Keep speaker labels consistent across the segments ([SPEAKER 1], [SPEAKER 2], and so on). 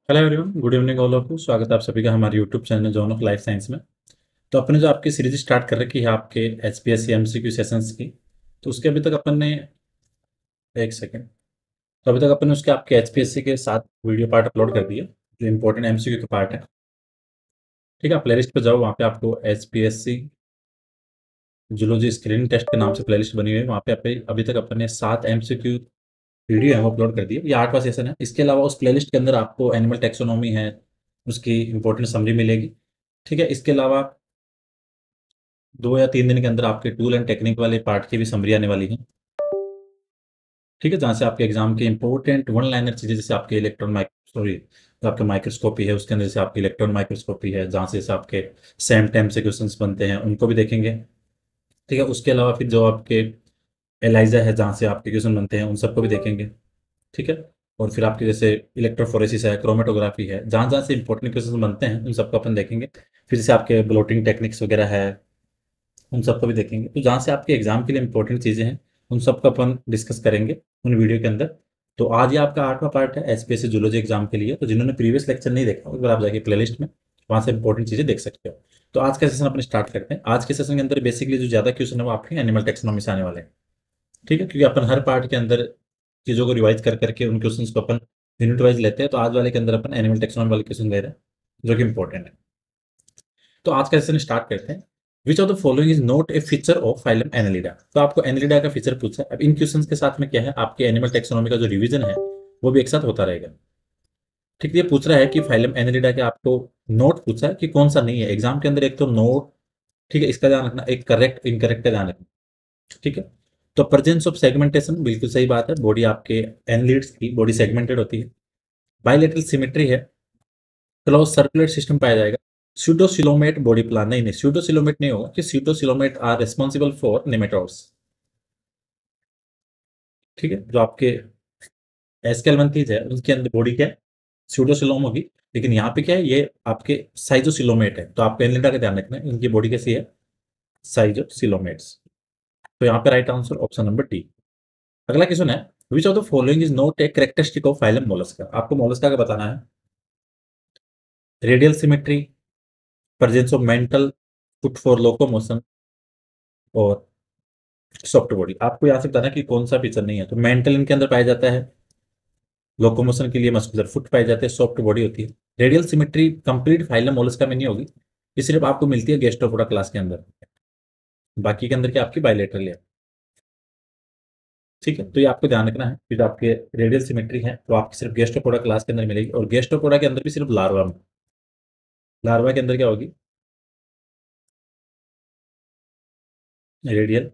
[SPEAKER 1] Hello everyone, good evening all of you. स्वागत है आप सभी का हमारे YouTube channel John of life science में। तो अपने जो आपकी सीरीज स्टार्ट कर रखी है आपके एचपीएससी एमसीक्यू सेशंस की, तो उसके अभी तक अपन ने एक सेकेंड तो अभी तक अपन ने उसके आपके एचपीएससी के 7 वीडियो पार्ट अपलोड कर दिए जो इंपॉर्टेंट एमसीक्यू के पार्ट है। ठीक है, आप प्लेलिस्ट पे जाओ, वहाँ पे आपको एचपीएससी जूलॉजी स्क्रीनिंग टेस्ट के नाम से प्लेलिस्ट बनी हुई है। वहाँ पे अभी तक अपन ने 7 एमसीक्यू वीडियो है वो अपलोड कर दिए। ये 8वां सेशन है। इसके अलावा उस प्लेलिस्ट के अंदर आपको एनिमल टेक्सोनॉमी है, उसकी इंपॉर्टेंट समरी मिलेगी। ठीक है, इसके अलावा 2 या 3 दिन के अंदर आपके टूल एंड टेक्निक वाले पार्ट की भी समरी आने वाली है। ठीक है, जहाँ से आपके एग्जाम के इंपॉर्टेंट वन लाइनर चीजें, जैसे आपके इलेक्ट्रॉन सॉरी, जो आपका माइक्रोस्कोपी है उसके अंदर जैसे आपकी इलेक्ट्रॉन माइक्रोस्कोपी है, जहाँ से जैसे आपके सेम टाइम से क्वेश्चंस बनते हैं उनको भी देखेंगे। ठीक है, उसके अलावा फिर जो आपके एलाइजा है जहाँ से आपके क्वेश्चन बनते हैं उन सबको भी देखेंगे। ठीक है, और फिर आपके जैसे इलेक्ट्रोफोरेसिस है, क्रोमेटोग्राफी है, जहाँ जहाँ से इंपॉर्टेंट क्वेश्चन बनते हैं उन सबको अपन देखेंगे। फिर जैसे आपके ब्लोटिंग टेक्निक्स वगैरह है, उन सबको भी देखेंगे। तो जहाँ से आपके एग्जाम के लिए इंपॉर्टेंट चीज़ें हैं उन सबको अपन डिस्कस करेंगे उन वीडियो के अंदर। तो आज ये आपका 8वां पार्ट है एचपीएससी जूलॉजी एग्जाम के लिए। तो जिन्होंने प्रीवियस लेक्चर नहीं देखा एक बार आप जाके प्लेलिस्ट में वहाँ से इंपॉर्टेंट चीज़ें देख सकते हो। तो आज का सेशन अपने स्टार्ट करते हैं। आज के सेशन के अंदर बेसिकली जो ज़्यादा क्वेश्चन है वो आपके एनिमल टेक्सोनॉमी से आने वाले हैं। ठीक है, क्योंकि अपन हर पार्ट के अंदर चीज़ों को रिवाइज कर करके उन क्वेश्चन को अपन यूनिट वाइज लेते हैं। तो आज वाले के अंदर अपन एनिमल टेक्सोनॉमी वाले क्वेश्चन ले रहे हैं जो कि इंपॉर्टेंट है। तो आज का सेशन स्टार्ट करते हैं। विच of the following is not A feature of phylum Annelida. तो आपको एनेलिडा का फीचर पूछा है। अब इन क्वेश्चंस के साथ में क्या है, आपके एनिमल टेक्सोनॉमी का जो रिवीजन है वो भी एक साथ होता रहेगा। ठीक है, ये पूछ रहा है कि फाइलम एनेलिडा के आपको नोट पूछा है कि कौन सा नहीं है एग्जाम के अंदर। एक तो नोट, ठीक है, इसका ध्यान रखना, एक करेक्ट इनकरेक्ट का ध्यान रखना। ठीक है, तो प्रेजेंस ऑफ सेगमेंटेशन बिल्कुल सही बात है। बॉडी आपके एनलीड्स की बॉडी सेगमेंटेड होती है। बायलेटरल सिमेट्री है। क्लोज सर्कुलेट सिस्टम पाया जाएगा। स्यूडोसिलोमेट बॉडी प्लान, नहीं नहीं, स्यूडोसिलोमेट नहीं होगा कि pseudocoelomate are responsible for nematodes. ठीक है, जो आपके एस्केलवंथीज है उसके अंदर बॉडी क्या है, स्यूडोसिलोम होगी। लेकिन यहाँ पे क्या है, ये आपके साइजोसिलोमेट है। तो आपको एनलिडा का ध्यान रखना है, इनकी बॉडी कैसी है, साइजोसिलोमेट्स। तो यहाँ पे right answer option number D. अगला क्वेश्चन है, which of the following is not a characteristic of phylum Mollusca. आपको मोलस्का का बताना है। Radial symmetry, presence of mental foot for locomotion, और सॉफ्ट बॉडी। आपको यहाँ से बताना है कि कौन सा फीचर नहीं है। तो मेंटल इनके अंदर पाया जाता है, लोकोमोशन के लिए मस्कुलर फुट पाए जाते हैं, सॉफ्ट बॉडी होती है। Radial symmetry complete phylum Mollusca में नहीं होगी, ये सिर्फ आपको मिलती है गैस्ट्रोपोडा क्लास के अंदर। बाकी के अंदर क्या आपकी बायलेटरल है। ठीक है, तो ये आपको ध्यान रखना है। फिर आपके रेडियल सिमेट्री है तो आपकी सिर्फ गैस्ट्रोपोडा क्लास के अंदर मिलेगी, और गैस्ट्रोपोडा के अंदर भी सिर्फ लार्वा में। लार्वा के अंदर क्या होगी, रेडियल।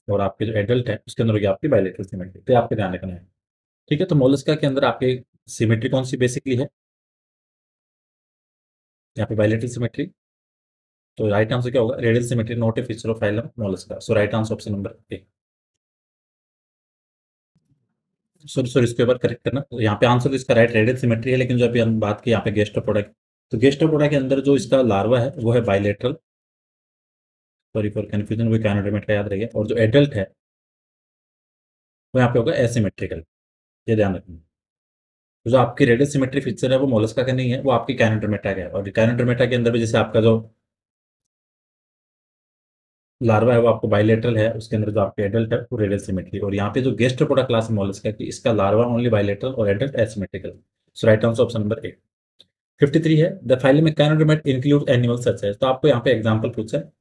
[SPEAKER 1] और आपके जो एडल्ट है उसके अंदर होगी आपकी बायलेटरल सिमेट्री। तो ये आपको ध्यान रखना है। ठीक है, तो मोलस्का के अंदर आपके सिमेट्री कौन सी बेसिकली है, यहाँ पे बायलेटरल सिमेट्री। तो राइट आंसर क्या होगा, radial symmetry not a feature of phylum Mollusca. So right answer option number A. Sorry sorry, इसके बार करेक्ट करना। तो यहाँ पे आंसर तो इसका राइट रेडियल सिमेट्री है, लेकिन जो अभी हम बात की यहाँ पे गेस्टोपोडा की, तो गेस्टोपोडा के अंदर जो इसका लार्वा है वो है बायलेटरल। सॉरी फॉर कंफ्यूजन, वो कैनोडेमेट का याद रहिए। और जो एडल्ट है वो यहाँ पे होगा एसिमेट्रिकल। ये ध्यान रखना। तो जो आपकी रेडियल सिमेट्री फीचर है वो मोलस्का का नहीं है, वो आपकी कैनोडर्मेटा का है। और कैनोडर्मेटा के अंदर भी जैसे आपका जो लार्वा है वो आपको बायलेटरल है, उसके अंदर जो आपके एडल्ट है वो रेडियल सिमेट्री। और यहाँ पे जो गेस्टोपोडा क्लास मोलस्का की, इसका लार्वा ओनली बायलेटरल और adult asymmetrical. So right answer option number A. 53 है, the phylum echinodermata include animal such है। तो आपको यहाँ पे एग्जांपल पूछा है।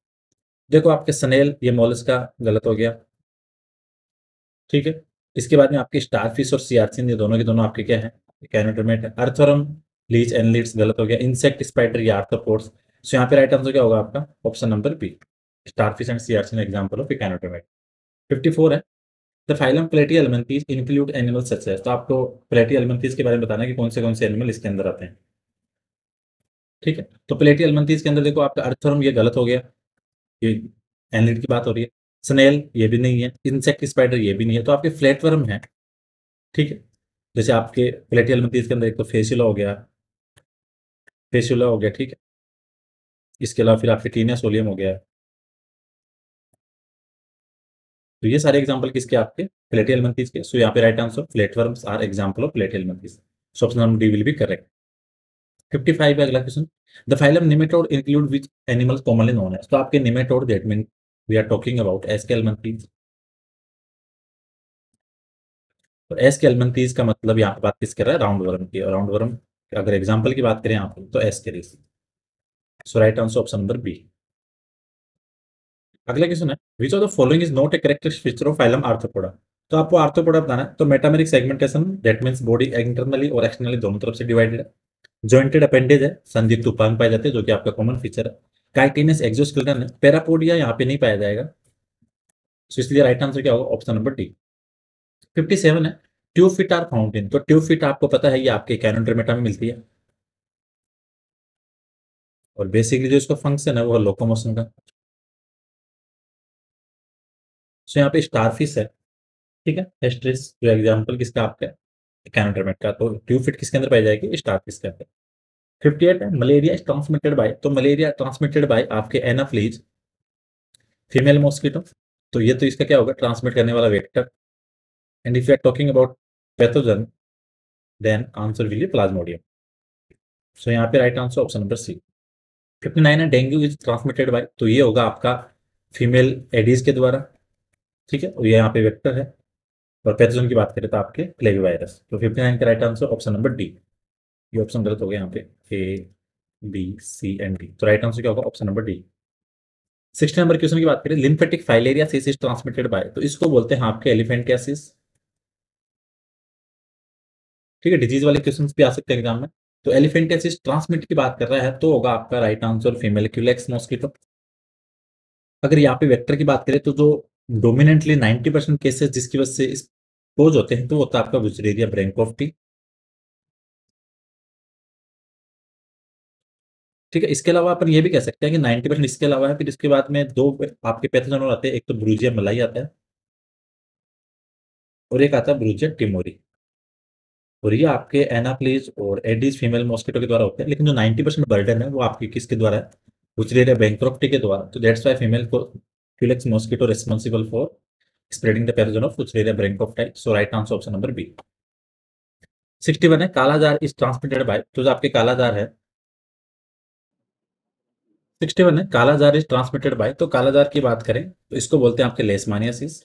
[SPEAKER 1] देखो आपके स्नेल, ये मोलस्का गलत हो गया। ठीक है, इसके बाद में आपके स्टारफिश और सियाचिन, ये दोनों के दोनों आपके क्या है, कैनोडर्मेट है। अर्थवर्म, लीच एनलिड्स गलत हो गया। इंसेक्ट, स्पाइडर, ये आर्थ्रोपोड्स। सो यहाँ पे राइट आंसर क्या होगा आपका, option number B, starfish and sea urchin example of echinodermata. 54 है, the phylum platyhelminthes include animal such है। तो आपको प्लेटिहेल्मिन्थेस के बारे में बताना है कि कौन से एनिमल इसके अंदर आते हैं। ठीक है, तो प्लेटिहेल्मिन्थेस के अंदर देखो आपका अर्थवर्म ये गलत हो गया, ये एनलिड की बात हो रही है। स्नेल ये भी नहीं है, इंसेक्ट स्पाइडर ये भी नहीं है, तो आपके फ्लैटवर्म है। ठीक है, जैसे आपके प्लेटिहेल्मिन्थेस के अंदर एक तो फेसियोला हो गया, फेसियोला हो गया। ठीक है, इसके अलावा फिर आपके टीनिया सोलियम हो गया। तो ये सारे एग्जांपल किसके, आपके प्लेटिहेल्मिन्थेस के। सो यहाँ पे right answer flatworms are example of platyhelminthes. So option number D will be correct. 55 है अगला question. The phylum nematode include which animals commonly known है। तो आपके nematode that mean we are talking about aschelminthes. तो aschelminthes का मतलब यहाँ पे बात किस कर रहा है, राउंड वर्म की। राउंड वर्म अगर एग्जांपल की बात करें यहाँ पे तो Ascaris. So right answer option number B. अगला क्वेश्चन है which of the following is not a characteristic feature of phylum Arthropoda. तो आपको आर्थ्रोपोडा बताना है। तो metameric segmentation that means body internally और एक्सटर्नली दोनों तरफ से डिवाइडेड है। जॉइंटेड अपेंडेज है, संधियुक्त उपांग पाए जाते हैं जो कि आपका कॉमन फीचर है। काइटिनस एक्सोस्केलेटन है, पैरापोडिया यहाँ पे नहीं पाया जाएगा। तो इसलिए राइट आंसर क्या होगा, ऑप्शन नंबर डी। 57 है tube feet are found in. तो ट्यूब फिट आपको पता है ये आपके कैनोड्रेमेटा में मिलती है और बेसिकली जो इसका फंक्शन है वो लोकोमोशन का। सो यहाँ पे स्टारफिश है, ठीक है। एस्ट्रिस जो एग्जाम्पल किसका आपका कैनोड्रेमेट का, तो ट्यूब फिट किसके अंदर पाई जाएगी, स्टारफिश के अंदर। 58 है मलेरिया इज ट्रांसमिटेड बाय। तो मलेरिया ट्रांसमिटेड बाय आपके एनाफ्लीज, फीमेल मॉस्किटो। तो ये तो इसका क्या होगा, ट्रांसमिट करने वाला vector. And if you are talking about pathogen then answer will be Plasmodium. So यहाँ पे right answer option number C. 59 है डेंगू इज ट्रांसमिटेड बाय। तो ये होगा आपका फीमेल एडीज के द्वारा, ठीक है। और ये यहाँ पे वेक्टर है। और पैथोजन की बात करें तो आपके प्लेग वायरस। तो 59 का right answer option number D. ये ऑप्शन गलत हो गया यहाँ पे, A B C and D. तो राइट आंसर क्या होगा, option number D. 60 number question की बात करें, lymphatic filariasis is transmitted by. तो इसको बोलते हैं आपके एलिफेंटियासिस, ठीक है। डिजीज वाले क्वेश्चन भी आ सकते हैं एग्जाम में। तो एलिफेंटियासिस ट्रांसमिट की बात कर रहा है तो होगा आपका right answer female Culex mosquito. अगर यहाँ पे वेक्टर की बात करें तो जो डोमिनेंटली 90% केसेस जिसकी वजह से एक्सपोज होते हैं तो वो होता है आपका बुचरेरिया ब्रैंकोफ्टी, ठीक है। इसके अलावा अपन ये भी कह सकते हैं कि 90% इसके अलावा है। फिर इसके बाद में दो आपके पैथोजन और आते हैं, एक तो ब्रूजिया मलाई आता है और एक आता है ब्रूजिया टिमोरी। और ये आपके एनाप्लीज और एडीज फीमेल मॉस्किटो के द्वारा होते हैं। लेकिन जो 90% बर्डन है वो आपकी किसके द्वारा है, बुचरेरिया बैंक्रॉफ्टी के द्वारा। तो दैट्स व्हाई फीमेल को Culex mosquito responsible for spreading the pathogen of Wuchereria bancrofti. So right answer option number B. 61 है कालाजार इज ट्रांसमिटेड बाय। तो जो आपके कालाजार है, 61 है कालाजार इज ट्रांसमिटेड बाय। तो कालाजार की बात करें तो इसको बोलते हैं आपके लेशमानियासिस।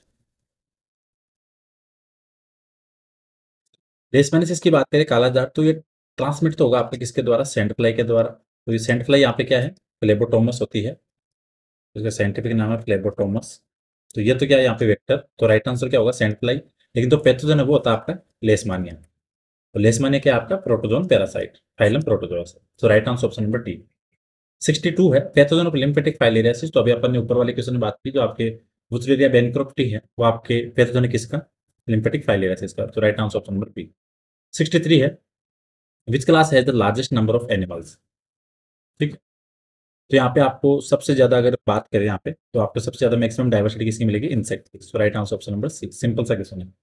[SPEAKER 1] लेशमानियासिस की बात करें कालाजार तो ये ट्रांसमिट तो होगा आपके किसके द्वारा, सेंट फ्लाई के द्वारा। तो ये सेंट फ्लाई यहाँ पे क्या है, फ्लेबोटोमस होती है। इसका साइंटिफिक नाम है फ्लेबोटोमस। तो ये तो क्या है यहाँ पे वेक्टर। तो राइट आंसर क्या होगा, सेंट फ्लाई। लेकिन जो पैथोजन है वो होता है आपका लेशमानिया। तो लेशमानिया क्या है आपका, प्रोटोजोन पैरासाइट, फाइलम प्रोटोजोआ। तो right answer option number D. 62 है पैथोजन ऑफ लिम्फेटिक फाइलेरियासिस। तो अभी अपन ने ऊपर वाले क्वेश्चन में बात की, जो आपके वुचरेरिया बेनक्रॉफ्टी है वो आपके पैथोजन है किसका, लिम्फेटिक फाइलेरियासिस का। तो right answer option number B. 63 है which class has the largest number of animals, ठीक है। तो यहाँ पे आपको सबसे ज्यादा अगर बात करें यहाँ पे तो आपको सबसे ज्यादा मैक्सिमम डाइवर्सिटी किसकी मिलेगी, इंसेक्ट की। So right answer option number C, simple सा क्वेश्चन है।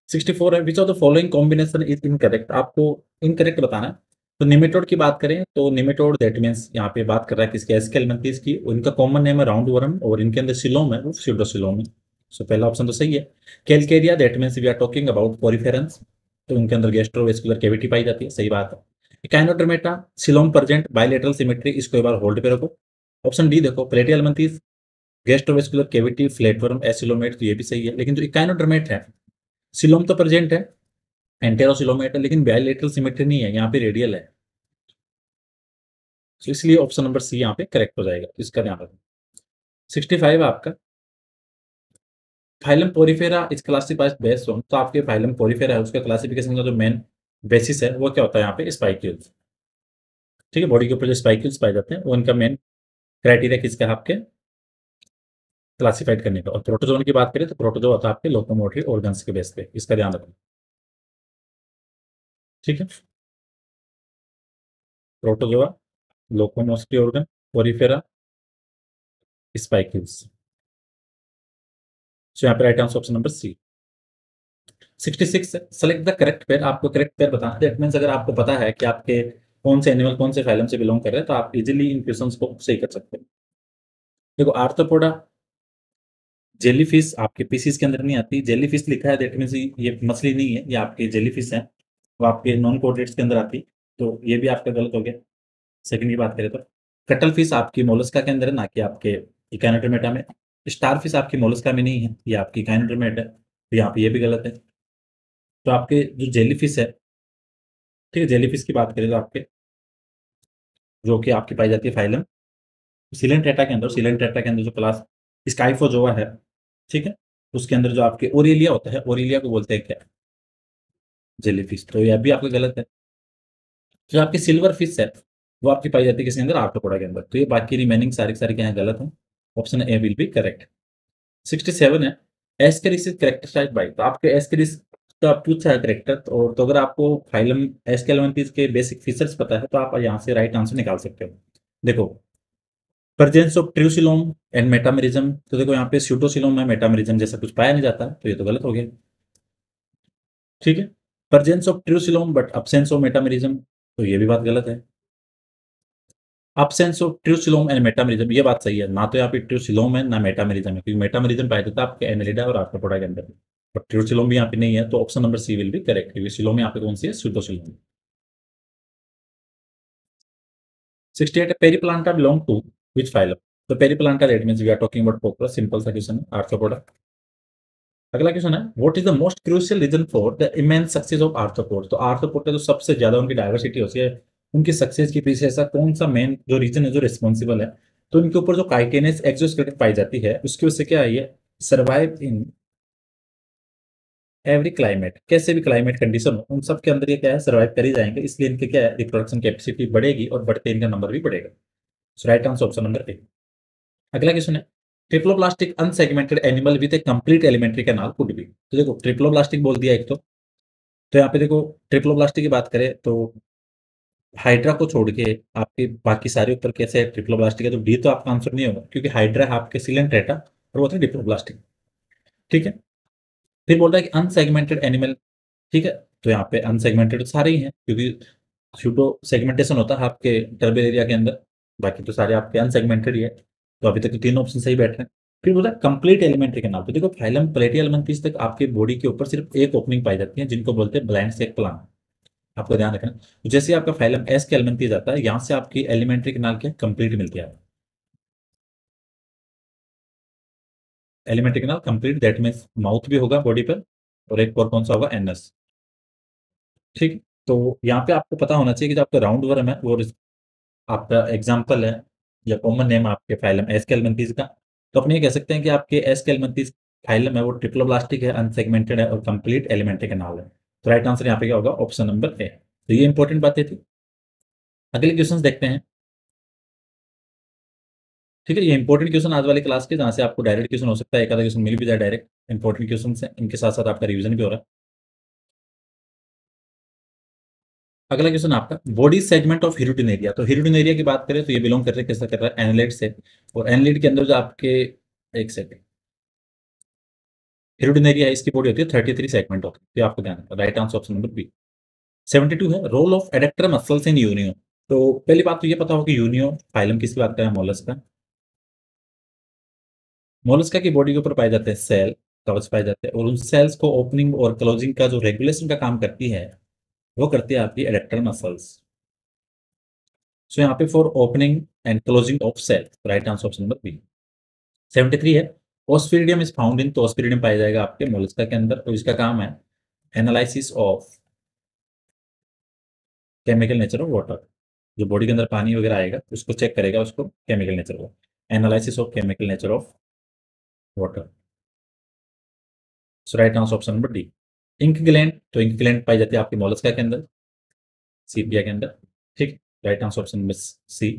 [SPEAKER 1] 64 है which of the following combination is incorrect. आपको इनकरेक्ट बताना है। तो निमेटोड की बात करें तो निमेटोड दैट मींस यहाँ पे बात कर रहा है किसकी, एस्केलमंथीज की। उनका कॉमन नेम है राउंड वर्म और इनके अंदर सिलोम है वो स्यूडोसिलोम है। सो पहला ऑप्शन तो सही है। Calcarea that means we are talking about poriferans. तो उनके अंदर गैस्ट्रोवेस्कुलर कैविटी पाई जाती है, सही बात है। Echinodermata coelom present bilateral symmetry. इसको एक बार होल्ड पे रखो। ऑप्शन डी देखो, प्लेटियलमंथीज गैस्ट्रोवेस्कुलर कैविटी फ्लैटवर्म एसिलोमेट। तो ये भी सही है। लेकिन जो इकाइनोडर्मेट है सिलोम तो प्रेजेंट है, एंटेरोसिलोमेट है, लेकिन बायलेटरल सिमेट्री नहीं है, यहाँ पे रेडियल है। तो इसलिए ऑप्शन नंबर सी यहाँ पे करेक्ट हो जाएगा, इसका ध्यान रखना। 65 आपका phylum Porifera is classified based on. तो आपके फाइलम पोरिफेरा है उसका क्लासिफिकेशन का जो मेन बेसिस है वो क्या होता है यहाँ पे, स्पाइक्यूल्स, ठीक है। बॉडी के ऊपर जो स्पाइक्यूल्स पाए जाते हैं वो इनका मेन क्राइटेरिया किसका है आपके क्लासिफाइड करने का। और प्रोटोजोन की बात करें तो प्रोटोजोन होता है आपके लोकोमोटरी ऑर्गन्स के बेस पे, इसका ध्यान रखना, ठीक है। Protozoa, locomotory organ, Porifera, spicules. So यहाँ पे right answer option number C. 66 select the correct pair. आपको करेक्ट पेयर बताना। दैट मींस अगर आपको पता है कि आपके कौन से एनिमल कौन से फाइलम से बिलोंग कर रहे हैं तो आप इजीली इन क्वेश्चंस को सही कर सकते हैं। देखो आर्थ्रोपोडा जेलीफिश आपके पीसीस के अंदर नहीं आती। जेलीफिश लिखा है दैट मींस ये मछली नहीं है, ये आपके जेलीफिश है। वो आपके नॉन कोऑर्डिनेट्स के अंदर आती है। तो ये भी आपका गलत हो गया। सेकंड की बात करें तो कटल फिश आपकी मोलस्का के अंदर है, ना कि आपके इकाइनोडर्मेटा में। स्टार फिश आपकी मोलस्का में नहीं है, ये आपकी इकाइनोडर्मेटा है, तो यहाँ पे ये भी गलत है। तो आपके जो जेली फिश है, ठीक है, जेली फिश की बात करें तो आपके जो कि आपकी पाई जाती है फाइलम सिलेंट्रेटा के अंदर, सिलेंट्रेटा के अंदर जो क्लास स्काइफोजोआ है, ठीक है, उसके अंदर जो आपके ओरेलिया होता है, ओरेलिया को बोलते हैं क्या, जेली फिश, तो यह भी आपका गलत है। जो आपकी सिल्वर फिश है वो आपकी पाई जाती है किसके अंदर, आर्थ्रोपोडा के अंदर, तो ये बाकी रिमेनिंग सारी सारी क्या है, गलत है। Option A will be correct. 67 है, एस्केरिस इज कैरेक्टराइज्ड बाय, तो आपके एस्केरिस का पूछा है करेक्टर, तो अगर आपको फाइलम एस्केलेंथिस के बेसिक फीचर्स पता है तो आप यहाँ से राइट आंसर निकाल सकते हो। देखो, प्रेजेंस ऑफ ट्रूसिलोम एंड मेटामेरिज्म, तो देखो यहाँ पे स्यूडोसिलोम में मेटामेरिज्म जैसा कुछ पाया नहीं जाता, तो ये तो गलत हो गया, ठीक है। Presence of ट्रूसिलोम but absence of metamerism, तो ये भी बात गलत है। अब्सेंस ऑफ ट्रूसिलोम एंड मेटामेरिज्म, ये बात सही है, ना तो यहाँ पे ट्रूसिलोम है ना मेटामेरिज्म है, क्योंकि मेटामेरिज्म पाया जाता है आपके एनेलिडा और आर्थ्रोपोडा के अंदर, बट ट्रूसिलोम भी यहाँ पे नहीं है, तो option number C will be correct, क्योंकि सिलोम यहाँ पे कौन सी है, स्यूडोसिलोम। 68 है, Periplaneta belong to which phylum, तो Periplaneta that means we are talking about पोपला, सिंपल सा क्वेश्चन है, आर्थ्रोपोडा। अगला क्वेश्चन है, what is the most crucial reason for the immense success of arthropod, तो आर्थ्रोपोड का जो सबसे ज्यादा उनकी डायवर्सिटी होती है, उनकी सक्सेस के पीछे ऐसा कौन सा मेन जो रीजन है जो रिस्पॉन्सिबल है, तो इनके ऊपर जो काइटेनेस एक्सोस्केलेटन पाई जाती है उसकी वजह से क्या है, ये सर्वाइव इन एवरी क्लाइमेट, कैसे भी क्लाइमेट कंडीशन हो उन सब के अंदर ये क्या है, सर्वाइव कर ही जाएंगे, इसलिए इनके क्या है, रिप्रोडक्शन कैपेसिटी बढ़ेगी और बढ़ते इनका नंबर भी बढ़ेगा। So right answer option number A. अगला क्वेश्चन है, triploblastic unsegmented animal with a complete alimentary canal could be, तो देखो ट्रिप्लोब्लास्टिक बोल दिया एक तो यहाँ पे देखो ट्रिप्लोब्लास्टिक की बात करें तो हाइड्रा को छोड़ के आपके बाकी सारे ऊपर कैसे ट्रिप्लोब्लास्टिक है, तो डी तो आपका आंसर नहीं होगा, क्योंकि हाइड्रा है आपके सिलेंट्रेटा और वो थे डिप्लोब्लास्टिक, ठीक है। फिर बोल रहा है कि अनसेगमेंटेड एनिमल, ठीक है, तो यहाँ पे अनसेगमेंटेड सारे ही हैं, क्योंकि सूडो सेगमेंटेशन होता है आपके टर्बल एरिया के अंदर, बाकी तो सारे आपके अनसेगमेंटेड ही है, तो अभी तक तो तीन ऑप्शन सही बैठ रहे हैं। फिर बोला कंप्लीट एलिमेंट्री कैनाल, तो देखो फाइलम प्लेटियलमंथीस तक आपके बॉडी के ऊपर सिर्फ एक ओपनिंग पाई जाती है, जिनको बोलते हैं ब्लाइंड सेक प्लान, आपको ध्यान रखना। तो जैसे आपका फाइलम एस के एलिमेंट्री जाता है, यहाँ से आपकी एलिमेंट्री कैनाल के कंप्लीट मिलती है, alimentary canal complete, that means mouth भी होगा बॉडी पर, और एक और कौन सा होगा, एनएस, ठीक। तो यहाँ पे आपको पता होना चाहिए कि जो आपका राउंड वर्म है वो आपका एग्जाम्पल है या कॉमन नेम आपके फाइलम एस्केलमेंथीज का, तो अपने ये कह सकते हैं कि आपके एस्केलमेंथीज फाइलम है वो ट्रिप्लोब्लास्टिक है, अनसेगमेंटेड है और कंप्लीट एलिमेंट्री कैनाल है, तो राइट आंसर यहाँ पे क्या होगा, ऑप्शन नंबर ए। तो ये इंपॉर्टेंट बातें थी। अगले क्वेश्चन देखते हैं, ठीक है, ये इंपॉर्टेंट क्वेश्चन आज वाली क्लास के, जहाँ से आपको डायरेक्ट क्वेश्चन हो सकता है, एक आधा क्वेश्चन मिल भी जाए डायरेक्ट, इंपॉर्टेंट क्वेश्चन है, इनके साथ साथ आपका रिवीजन भी हो रहा है। अगला क्वेश्चन आपका, बॉडी सेगमेंट ऑफ हिरुटिन एरिया, तो हिरुटिन एरिया की बात करें तो ये बिलोंग कर रहे हैं, कैसा कर रहा है, एनालिड से, और एनालिड के अंदर जो आपके, एक सेकंड, हिरुटिन एरिया इसकी बॉडी होती है 33 सेगमेंट होती है, तो आपको ध्यान रखना, right answer option number B. 72 है, role of adductor muscles in Unio, तो पहली बात तो ये पता हो कि यूनियो फाइलम किसकी बात करें, मोलस्का, मोलस्का की बॉडी के ऊपर पाए जाते हैं सेल, कवच पाए जाते हैं, और उन सेल्स को ओपनिंग और क्लोजिंग का जो रेगुलेशन का काम करती है वो करती है आपकी एडेक्टर मसल्स। सो यहाँ पे for opening and closing of shell, right answer option number B. 73 है, ओस्फिरिडियम इज फाउंड इन, तो ओस्फिरिडियम पाया जाएगा आपके मोलस्का के अंदर, और इसका काम है analysis of chemical nature of water, जो बॉडी के अंदर पानी वगैरह आएगा उसको चेक करेगा, उसको केमिकल नेचर को, analysis of chemical nature of water. So right answer option number D. Ink gland, तो इंक ग्लैंड पाई जाती है आपकी मोलस्का के अंदर, सीपिया के अंदर, ठीक, right answer option number C.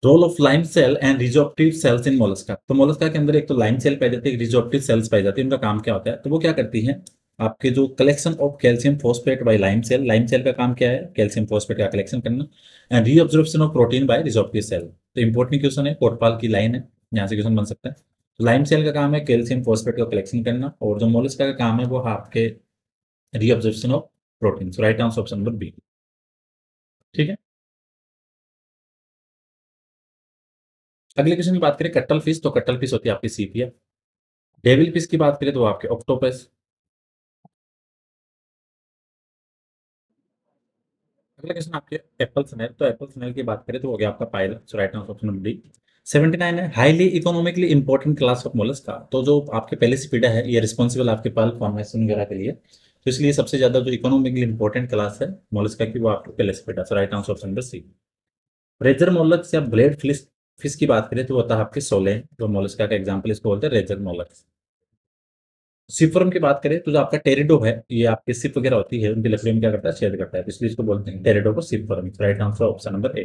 [SPEAKER 1] Role of lime cell and resorptive cells in Mollusca, तो मोलस्का के अंदर एक तो लाइम सेल पाई जाती है, एक रिजोप्टिव सेल्स पाई जाती है, इनका काम क्या होता है, तो वो क्या करती हैं, आपके जो collection of calcium phosphate by lime cell का काम क्या है, कैल्शियम फॉस्फेट का कलेक्शन करना, and reabsorption of protein by resorptive cell, तो इंपॉर्टेंट क्वेश्चन है, कोटपाल की लाइन है, यहाँ से क्वेश्चन बन सकता है। लाइम सेल का काम है कैल्शियम फॉस्फेट का कलेक्शन करना, और जो मोलस्का का काम है वो आपके reabsorption of protein, right answer option number B, ठीक है। अगले क्वेश्चन की बात करें कट्टल फिश, तो कट्टल फिश होती है आपकी सीपिया। डेविल फिश की बात करें तो वो आपके ऑक्टोपस। अगला क्वेश्चन आपके एप्पल स्नेल, तो एप्पल स्नेल की बात करें तो हो गया आपका पायलट, so right answer option number D. 79 है, highly economically important class of Mollusca, तो जो आपके पहले सीपीडा है ये रिस्पॉन्सिबल आपके पल्प फॉर्मेशन वगैरह के लिए, तो इसलिए सबसे ज्यादा जो इकोनॉमिकली इंपॉर्टेंट क्लास है मोलस्का की वो आपके पहले सीपीडा, so right answer option number C. Razor mollusc या ब्लेड फिश, फिश की बात करें तो वो होता है आपके सोले, जो मोलस्का का एग्जाम्पल इसको बोलते हैं रेजर मोलस्क। सिपवर्म की बात करें तो जो आपका टेरिडो है, ये आपके सिप वगैरह होती है उनकी लकड़ी में क्या करता है, छेद करता है, तो इसलिए इसको बोलते हैं टेरिडो को shipworm, right answer option number A.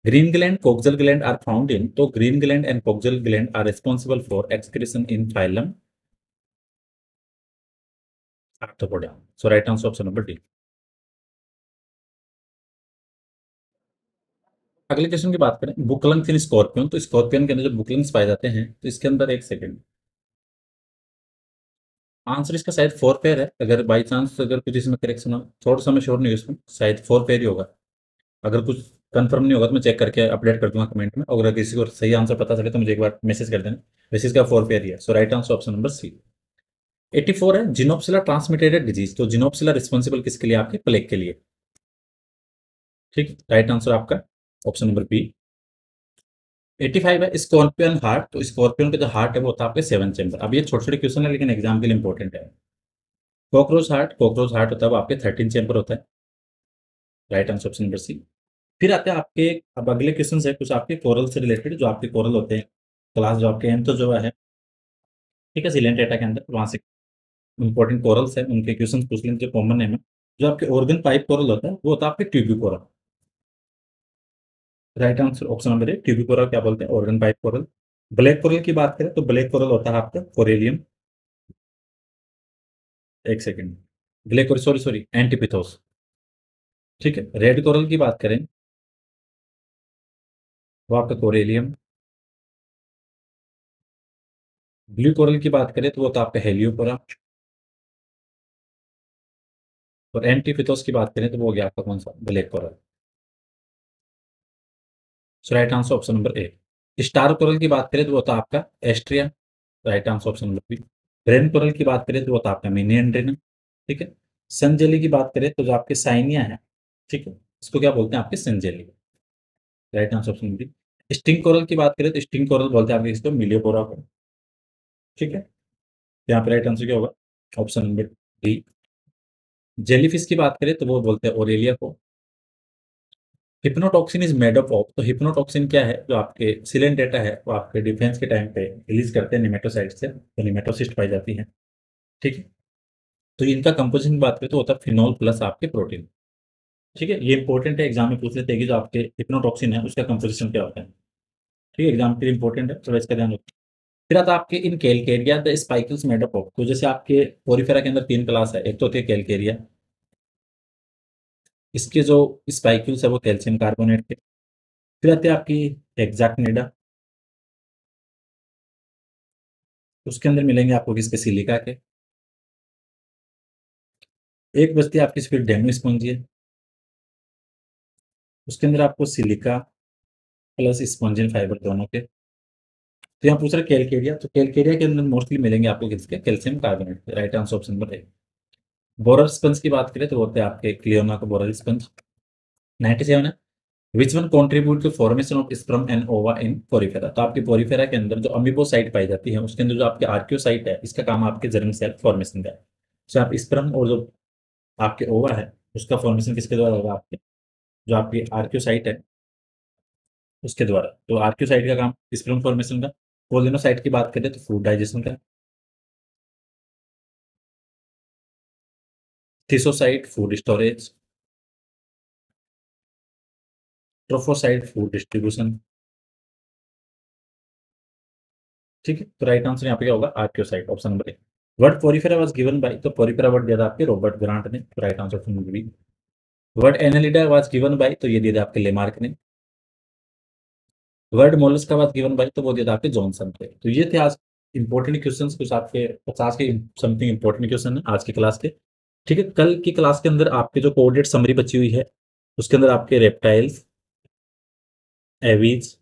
[SPEAKER 1] Green gland coxal gland are found in, तो green gland and coxal gland are responsible for excretion in phylum Arthropoda, so right answer option number D. अगले question की बात करें, book lungs in scorpion, तो scorpion के अंदर जो book lungs पाए जाते हैं, तो इसके अंदर एक सेकंड, आंसर इसका शायद फोर पेयर है, अगर बाई चांस अगर कुछ इसमें करेक्शन हो, थोड़ा सा मैं श्योर नहीं हूँ इसमें, शायद फोर पेयर ही होगा। अगर कुछ कंफर्म नहीं होगा तो मैं चेक करके अपडेट कर दूंगा कमेंट में, और अगर किसी को सही आंसर पता चले तो मुझे एक बार मैसेज कर देना। वैसे इसका फोर पेयर ही है, so right answer option number C. 84 है, जिनोप्सिला ट्रांसमिटेड डिजीज, तो जिनोप्सिला रिस्पॉन्सिबल किसके लिए, आपके प्लेग के लिए, ठीक, राइट आंसर आपका ऑप्शन नंबर बी। 85 है, स्कॉर्पियन हार्ट, तो स्कॉर्पियन का जो हार्ट है वो होता है आपके 7 चैम्बर। अब ये छोटे छोटे क्वेश्चन है लेकिन एग्जाम के लिए इंपॉर्टेंट है। कॉकरोच हार्ट होता है वो आपके 13 चैम्बर होता है, right answer option number C. फिर आते हैं आपके, अब अगले क्वेश्चन है कुछ आपके कोरल से रिलेटेड, जो आपके कोरल होते हैं, क्लास जो आपके हैं तो जो है, ठीक है, सिलेंट डेटा के अंदर वहां से इंपॉर्टेंट कोरल्स है उनके क्वेश्चन पूछ लेंगे जो कॉमन नेम है। जो आपके ऑर्गन पाइप कोरल होता है वो होता है आपके tubi coral, right answer option number A, tubi coral क्या बोलते हैं, organ pipe coral. Black coral की बात करें तो ब्लैक कोरल होता है आपका कोरेलियम, एक second, black coral, sorry sorry, Antipathes, ठीक है। रेड कोरल की बात करें वो आपका कोरेलियम। ब्लू कोरल की बात करें तो वो होता है आपका हेलियोपोरा। और एंटीपिथोस की बात करें तो वो हो गया आपका कौन सा, black coral, so right answer option number A. Star coral की बात करें तो वो होता है आपका Astraea, right answer option number B. Brain coral की बात करें तो वो होता है आपका मिनी एंड्रेना, ठीक है। सन जेली की बात करें तो जो आपके साइनिया है, ठीक है, इसको क्या बोलते हैं आपके sun jelly, right answer option number B. Sting coral की बात करें तो स्टिंग कोरल बोलते हैं आपके इसको मिलियोपोरा को, ठीक है। यहाँ पे राइट आंसर क्या होगा, ऑप्शन नंबर डी। जेलीफिश की बात करें तो वो बोलते हैं ओरेलिया को। Hypnotoxin is made up of, तो हिप्नोटॉक्सिन क्या है, जो आपके सिलेंट डेटा है वो आपके डिफेंस के टाइम पे रिलीज करते हैं निमेटोसाइट से, तो निमेटोसिस्ट पाई जाती है, ठीक है। तो इनका कंपोजिशन की बात करें तो होता है फिनॉल प्लस आपके प्रोटीन, ठीक है। ये इंपॉर्टेंट है, एग्जाम में पूछ लेते हैं कि जो आपके हिप्नोटॉक्सिन है उसका कंपोजिशन क्या होता है, ठीक है, एग्जाम के लिए इंपॉर्टेंट है, तो इसका ध्यान रखिए। फिर आता है आपके in Calcarea the spicules made up of, तो जैसे आपके पोरिफेरा के अंदर तीन क्लास है, एक तो होती है कैलकेरिया, इसके जो स्पाइक्यूल्स है वो कैल्शियम कार्बोनेट के। फिर आते हैं आपकी हेक्साक्निडा, उसके अंदर मिलेंगे आपको किसके, सिलिका के। एक बचती है आपकी फिर डेमो स्पॉन्जिया, उसके अंदर आपको सिलिका प्लस स्पॉन्जिन फाइबर दोनों के। तो यहाँ पूछ रहे कैलकेरिया, तो कैलकेरिया के अंदर मोस्टली मिलेंगे आपको किसके, कैल्शियम कार्बोनेट के, राइट आंसर ऑप्शन नंबर ए। बोरर स्पंज की बात करें तो होते हैं आपके क्लियोना को बोरर स्पंज। 97 है, which one contribute to formation of sperm and ova in Porifera, तो आपके पोरिफेरा के अंदर जो अमीबोसाइट पाई जाती है उसके अंदर जो आपके आर्क्योसाइट है इसका काम आपके जर्म सेल फॉर्मेशन का है। तो आप स्पर्म और जो आपके ओवा है उसका फॉर्मेशन किसके द्वारा होगा, आपके जो आपकी आर्क्योसाइट है उसके द्वारा, तो आर्क्योसाइट का काम स्पर्म फॉर्मेशन का। कोलिनोसाइट की बात करें तो फूड डाइजेशन का। Thesocyte food storage. Trophocyte food distribution, ठीक है। तो राइट आंसर यहाँ पे क्या होगा, archaeocyte, option number A. Word Porifera was given by, तो पोरिफेरा वर्ड दिया था आपके रॉबर्ट ग्रांट ने, तो right answer option number B. Word Annelida was given by, तो ये दिया था आपके लेमार्क ने। Word Mollusca was given by, तो वो दिया था आपके जॉनसन थे। तो ये थे आज इंपॉर्टेंट क्वेश्चंस, कुछ आपके 50 के समथिंग इंपॉर्टेंट क्वेश्चन है आज की क्लास के, ठीक है। कल की क्लास के अंदर आपके जो कोऑर्डिनेट समरी बची हुई है उसके अंदर आपके रेप्टाइल्स, एवीज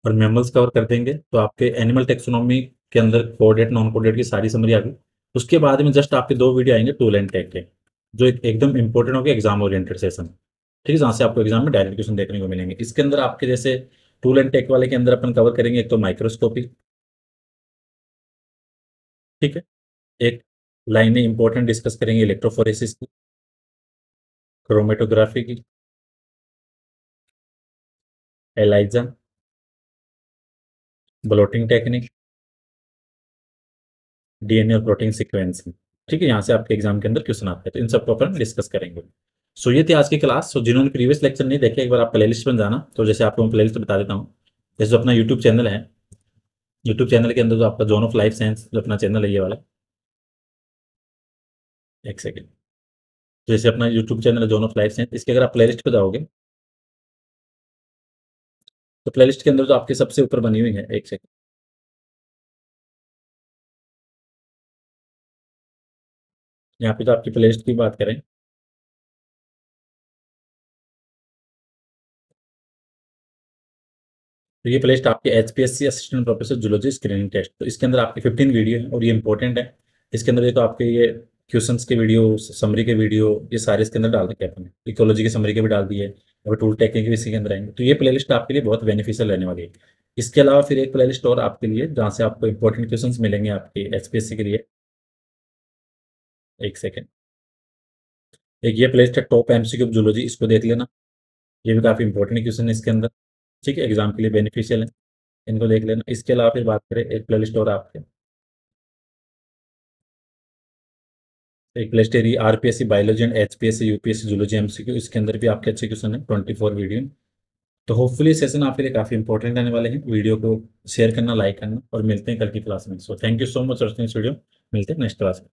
[SPEAKER 1] और मैमल्स कवर कर देंगे, तो आपके एनिमल टेक्सोनॉमी के अंदर कोऑर्डिनेट नॉन कोऑर्डिनेट की सारी समरी आ गई। उसके बाद में जस्ट आपके दो वीडियो आएंगे टूल एंड टेक के, जो एकदम इंपॉर्टेंट हो गया एग्जाम ओरिएंटेड सेशन। ठीक है, जहाँ से आपको एग्जाम में डायरेक्ट क्वेश्चन देखने को मिलेंगे। इसके अंदर आपके जैसे टूल एंड टेक वाले के अंदर अपन कवर करेंगे एक तो माइक्रोस्कोपी। ठीक है। एक लाइनें इंपॉर्टेंट डिस्कस करेंगे इलेक्ट्रोफोरेसिस की, क्रोमेटोग्राफी की, एलाइजा, ब्लोटिंग टेक्निक, डीएनए और प्रोटीन सीक्वेंसिंग। ठीक है, यहाँ से आपके एग्जाम के अंदर क्वेश्चन आते हैं, तो इन सबको अपन डिस्कस करेंगे। सो ये थी आज की क्लास। सो जिन्होंने प्रीवियस लेक्चर नहीं देखे, एक बार आप प्लेलिस्ट में जाना। तो जैसे आपको मैं प्लेलिस्ट बता देता हूँ। जैसे जो अपना यूट्यूब चैनल है, यूट्यूब चैनल के अंदर जो आपका जोन ऑफ लाइफ साइंस जो अपना चैनल है ये वाला, एक सेकेंड। जैसे अपना यूट्यूब चैनल है जोन ऑफ लाइफ साइंस, इसके अगर आप प्लेलिस्ट पे जाओगे तो प्लेलिस्ट के अंदर जो आपके सबसे ऊपर बनी हुई है, एक सेकेंड, यहाँ पे जो आपकी प्लेलिस्ट की बात करें, तो ये प्लेलिस्ट आपके HPSC assistant professor zoology screening test, तो इसके अंदर आपके 15 वीडियो है और ये इंपॉर्टेंट है। इसके अंदर ये तो आपके ये क्वेश्चंस के वीडियो, समरी के वीडियो, ये सारे इसके अंदर डाल रखे हैं अपने। इकोलॉजी के समरी के भी डाल दिए, और टूल टेक्निक भी इसी के अंदर आएंगे। तो ये प्लेलिस्ट आपके लिए बहुत बेनिफिशियल रहने वाली है। इसके अलावा फिर एक प्लेलिस्ट और आपके लिए जहाँ से आपको इंपॉर्टेंट क्वेश्चंस मिलेंगे आपके एचपीएससी के लिए, एक सेकेंड। एक ये प्लेलिस्ट है टॉप एमसीक्यू जूलॉजी, इसको देख लेना। ये भी काफी इंपॉर्टेंट क्वेश्चन है इसके अंदर। ठीक है, एग्जाम के लिए बेनिफिशियल है, इनको देख लेना। इसके अलावा फिर बात करें एक प्लेलिस्ट और आपके, एक play store RPSC biology and HPSC UPSC zoology MCQ, इसके अंदर भी आपके अच्छे क्वेश्चन है, 24 वीडियो। तो होपफुली सेशन आपके लिए काफी इंपॉर्टेंट रहने वाले हैं। वीडियो को शेयर करना, लाइक करना, और मिलते हैं कल की क्लास में। So thank you so much for इस वीडियो। मिलते हैं नेक्स्ट क्लास में।